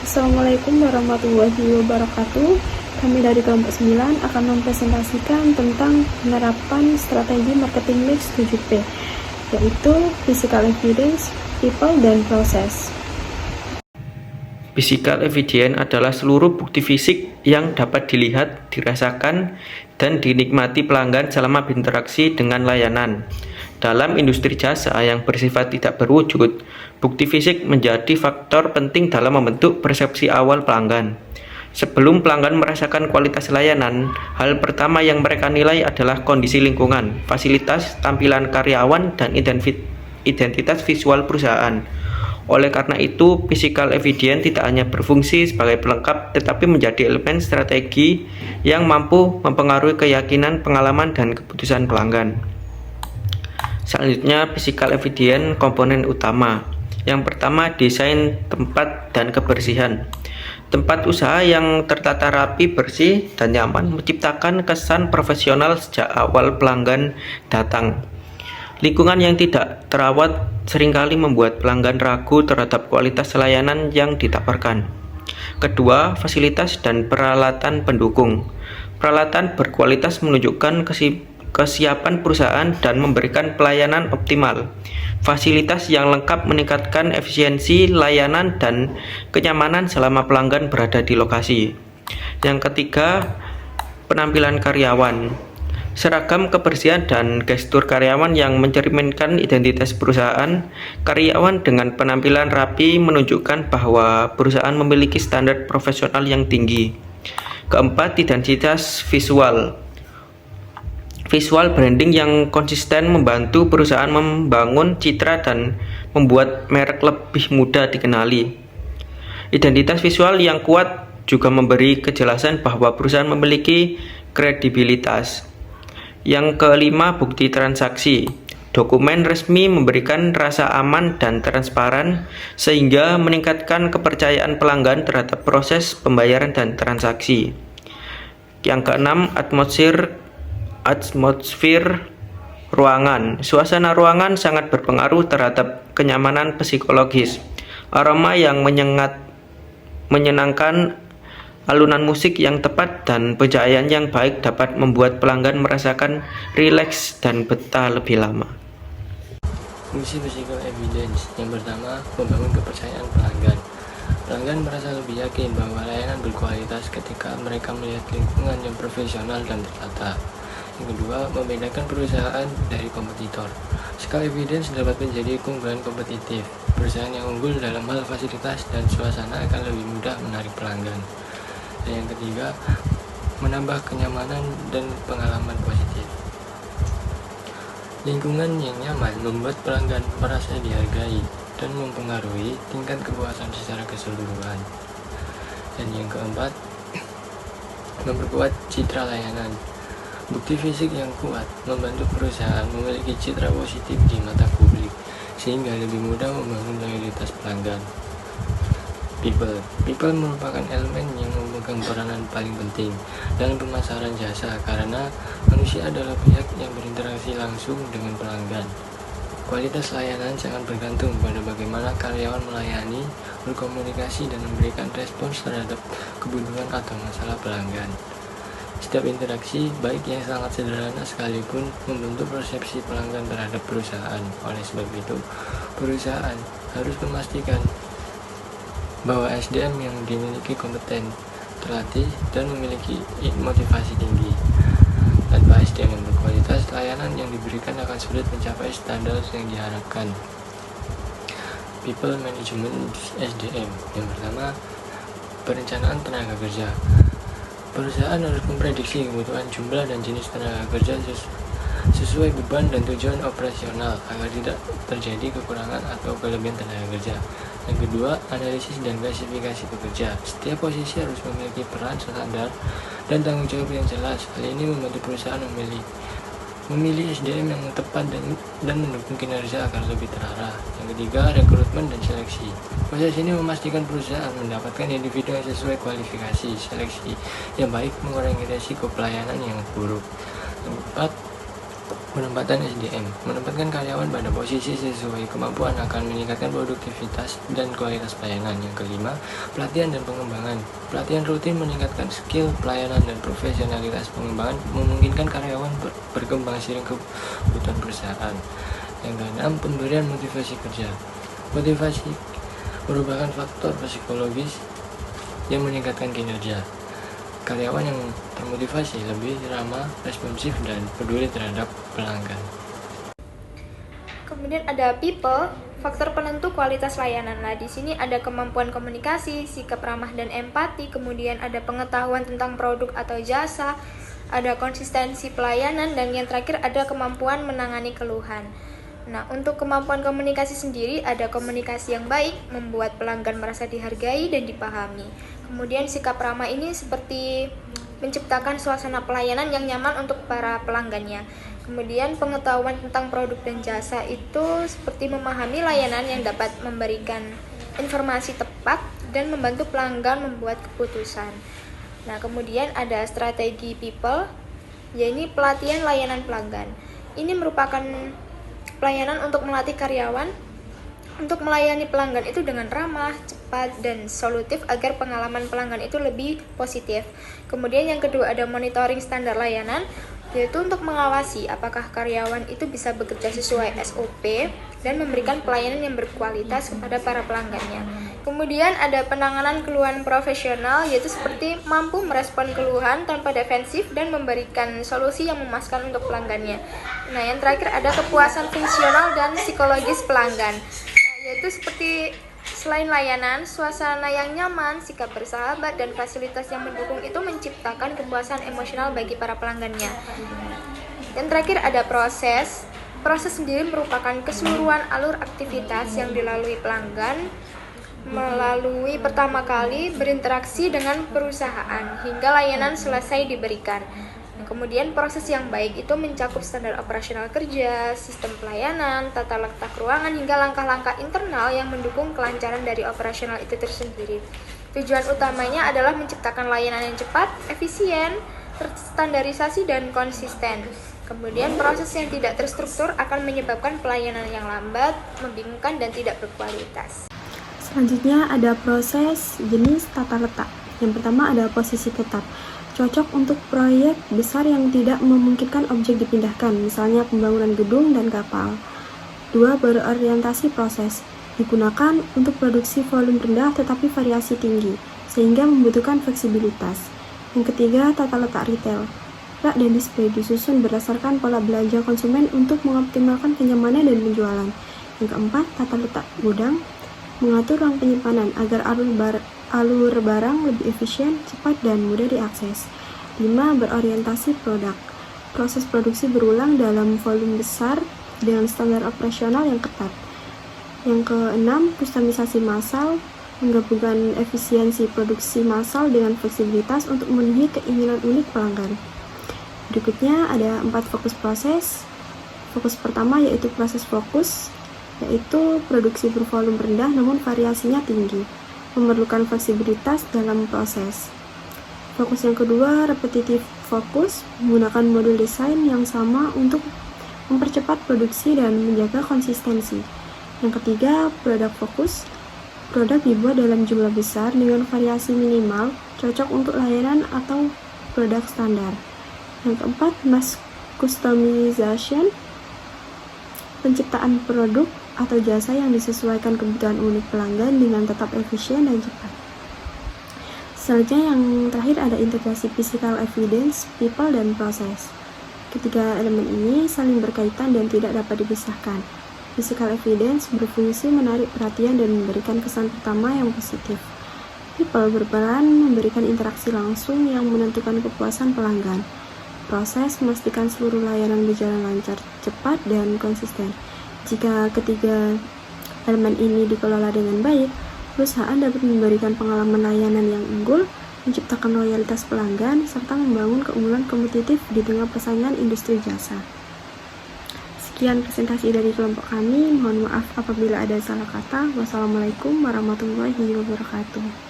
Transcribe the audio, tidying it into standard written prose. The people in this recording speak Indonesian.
Assalamualaikum warahmatullahi wabarakatuh. Kami dari kelompok 9 akan mempresentasikan tentang penerapan strategi marketing mix 7P, yaitu Physical Evidence, People, dan Process. Physical evidence adalah seluruh bukti fisik yang dapat dilihat, dirasakan, dan dinikmati pelanggan selama berinteraksi dengan layanan. Dalam industri jasa yang bersifat tidak berwujud, bukti fisik menjadi faktor penting dalam membentuk persepsi awal pelanggan. Sebelum pelanggan merasakan kualitas layanan, hal pertama yang mereka nilai adalah kondisi lingkungan, fasilitas, tampilan karyawan, dan identitas visual perusahaan. Oleh karena itu, physical evidence tidak hanya berfungsi sebagai pelengkap, tetapi menjadi elemen strategi yang mampu mempengaruhi keyakinan, pengalaman, dan keputusan pelanggan. Selanjutnya, physical evidence komponen utama. Yang pertama, desain tempat dan kebersihan. Tempat usaha yang tertata rapi, bersih, dan nyaman menciptakan kesan profesional sejak awal pelanggan datang. Lingkungan yang tidak terawat seringkali membuat pelanggan ragu terhadap kualitas layanan yang ditawarkan. Kedua, fasilitas dan peralatan pendukung. Peralatan berkualitas menunjukkan kesiapan perusahaan dan memberikan pelayanan optimal. Fasilitas yang lengkap meningkatkan efisiensi layanan dan kenyamanan selama pelanggan berada di lokasi. Yang ketiga, penampilan karyawan. Seragam, kebersihan, dan gestur karyawan yang mencerminkan identitas perusahaan. Karyawan dengan penampilan rapi menunjukkan bahwa perusahaan memiliki standar profesional yang tinggi. Keempat, identitas visual. Visual branding yang konsisten membantu perusahaan membangun citra dan membuat merek lebih mudah dikenali. Identitas visual yang kuat juga memberi kejelasan bahwa perusahaan memiliki kredibilitas. Yang kelima, bukti transaksi. Dokumen resmi memberikan rasa aman dan transparan sehingga meningkatkan kepercayaan pelanggan terhadap proses pembayaran dan transaksi. Yang keenam, atmosfer ruangan. Suasana ruangan sangat berpengaruh terhadap kenyamanan psikologis. Aroma yang menyenangkan, alunan musik yang tepat, dan pencahayaan yang baik dapat membuat pelanggan merasakan rileks dan betah lebih lama. Fungsi physical evidence yang pertama, membangun kepercayaan pelanggan. Pelanggan merasa lebih yakin bahwa layanan berkualitas ketika mereka melihat lingkungan yang profesional dan tertata. Yang kedua, membedakan perusahaan dari kompetitor. Physical evidence dapat menjadi keunggulan kompetitif. Perusahaan yang unggul dalam hal fasilitas dan suasana akan lebih mudah menarik pelanggan. Dan yang ketiga, menambah kenyamanan dan pengalaman positif. Lingkungan yang nyaman membuat pelanggan merasa dihargai dan mempengaruhi tingkat kepuasan secara keseluruhan. Dan yang keempat, memperkuat citra layanan. Bukti fisik yang kuat membantu perusahaan memiliki citra positif di mata publik, sehingga lebih mudah membangun loyalitas pelanggan. People merupakan elemen yang memegang peranan paling penting dalam pemasaran jasa karena manusia adalah pihak yang berinteraksi langsung dengan pelanggan. Kualitas layanan sangat bergantung pada bagaimana karyawan melayani, berkomunikasi, dan memberikan respons terhadap kebutuhan atau masalah pelanggan. Setiap interaksi, baik yang sangat sederhana sekalipun, membentuk persepsi pelanggan terhadap perusahaan. Oleh sebab itu, perusahaan harus memastikan bahwa SDM yang dimiliki kompeten, terlatih, dan memiliki motivasi tinggi. Tanpa SDM yang berkualitas, layanan yang diberikan akan sulit mencapai standar yang diharapkan. People Management SDM. Yang pertama, perencanaan tenaga kerja. Perusahaan harus memprediksi kebutuhan jumlah dan jenis tenaga kerja sesuai beban dan tujuan operasional agar tidak terjadi kekurangan atau kelebihan tenaga kerja. Yang kedua, analisis dan klasifikasi pekerja. Setiap posisi harus memiliki peran, standar, dan tanggung jawab yang jelas. Hal ini membantu perusahaan memilih SDM yang tepat dan mendukung kinerja agar lebih terarah. Yang ketiga, rekrutmen dan seleksi. Proses ini memastikan perusahaan mendapatkan individu yang sesuai kualifikasi. Seleksi yang baik mengurangi risiko pelayanan yang buruk. Yang keempat, Penempatan SDM. Menempatkan karyawan pada posisi sesuai kemampuan akan meningkatkan produktivitas dan kualitas pelayanan. Yang kelima, pelatihan dan pengembangan. Pelatihan rutin meningkatkan skill pelayanan dan profesionalitas pengembangan, memungkinkan karyawan berkembang seiring kebutuhan perusahaan. Yang keenam, pemberian motivasi kerja. Motivasi merupakan faktor psikologis yang meningkatkan kinerja. Karyawan yang termotivasi lebih ramah, responsif, dan peduli terhadap pelanggan. Kemudian ada people, faktor penentu kualitas layanan. Nah, di sini ada kemampuan komunikasi, sikap ramah dan empati, kemudian ada pengetahuan tentang produk atau jasa, ada konsistensi pelayanan, dan yang terakhir ada kemampuan menangani keluhan. Nah, untuk kemampuan komunikasi sendiri, ada komunikasi yang baik, membuat pelanggan merasa dihargai dan dipahami. Kemudian sikap ramah ini seperti menciptakan suasana pelayanan yang nyaman untuk para pelanggannya. Kemudian pengetahuan tentang produk dan jasa itu seperti memahami layanan yang dapat memberikan informasi tepat dan membantu pelanggan membuat keputusan. Nah, kemudian ada strategi people, yaitu pelatihan layanan pelanggan. Ini merupakan pelayanan untuk melatih karyawan untuk melayani pelanggan itu dengan ramah, cepat, dan solutif agar pengalaman pelanggan itu lebih positif. Kemudian yang kedua ada monitoring standar layanan, yaitu untuk mengawasi apakah karyawan itu bisa bekerja sesuai SOP dan memberikan pelayanan yang berkualitas kepada para pelanggannya. Kemudian ada penanganan keluhan profesional, yaitu seperti mampu merespon keluhan tanpa defensif dan memberikan solusi yang memuaskan untuk pelanggannya. Nah, yang terakhir ada kepuasan fungsional dan psikologis pelanggan, yaitu seperti selain layanan, suasana yang nyaman, sikap bersahabat, dan fasilitas yang mendukung itu menciptakan kepuasan emosional bagi para pelanggannya. Dan terakhir ada proses. Proses sendiri merupakan keseluruhan alur aktivitas yang dilalui pelanggan melalui pertama kali berinteraksi dengan perusahaan hingga layanan selesai diberikan. Kemudian proses yang baik itu mencakup standar operasional kerja, sistem pelayanan, tata letak ruangan, hingga langkah-langkah internal yang mendukung kelancaran dari operasional itu tersendiri. Tujuan utamanya adalah menciptakan layanan yang cepat, efisien, terstandarisasi, dan konsisten. Kemudian proses yang tidak terstruktur akan menyebabkan pelayanan yang lambat, membingungkan, dan tidak berkualitas. Selanjutnya ada proses jenis tata letak. Yang pertama ada posisi tetap. Cocok untuk proyek besar yang tidak memungkinkan objek dipindahkan, misalnya pembangunan gedung dan kapal. 2. Berorientasi proses. Digunakan untuk produksi volume rendah tetapi variasi tinggi, sehingga membutuhkan fleksibilitas. Yang ketiga, tata letak retail. Rak dan display disusun berdasarkan pola belanja konsumen untuk mengoptimalkan kenyamanan dan penjualan. Yang keempat, tata letak gudang. Mengatur ruang penyimpanan agar alur barang lebih efisien, cepat, dan mudah diakses. 5. Berorientasi produk. Proses produksi berulang dalam volume besar dengan standar operasional yang ketat. Yang keenam, kustomisasi massal. Menggabungkan efisiensi produksi massal dengan fleksibilitas untuk memenuhi keinginan unik pelanggan. Berikutnya ada 4 fokus proses. Fokus pertama yaitu proses fokus, yaitu produksi bervolume rendah namun variasinya tinggi, memerlukan fleksibilitas dalam proses. Fokus yang kedua, repetitif fokus, menggunakan modul desain yang sama untuk mempercepat produksi dan menjaga konsistensi. Yang ketiga, produk fokus, produk dibuat dalam jumlah besar dengan variasi minimal, cocok untuk layanan atau produk standar. Yang keempat, mass customization, penciptaan produk atau jasa yang disesuaikan kebutuhan unik pelanggan dengan tetap efisien dan cepat. Selanjutnya yang terakhir ada integrasi physical evidence, people, dan proses. Ketiga elemen ini saling berkaitan dan tidak dapat dipisahkan. Physical evidence berfungsi menarik perhatian dan memberikan kesan pertama yang positif. People berperan memberikan interaksi langsung yang menentukan kepuasan pelanggan. Proses memastikan seluruh layanan berjalan lancar, cepat, dan konsisten. Jika ketiga elemen ini dikelola dengan baik, perusahaan dapat memberikan pengalaman layanan yang unggul, menciptakan loyalitas pelanggan, serta membangun keunggulan kompetitif di tengah persaingan industri jasa. Sekian presentasi dari kelompok kami. Mohon maaf apabila ada salah kata. Wassalamualaikum warahmatullahi wabarakatuh.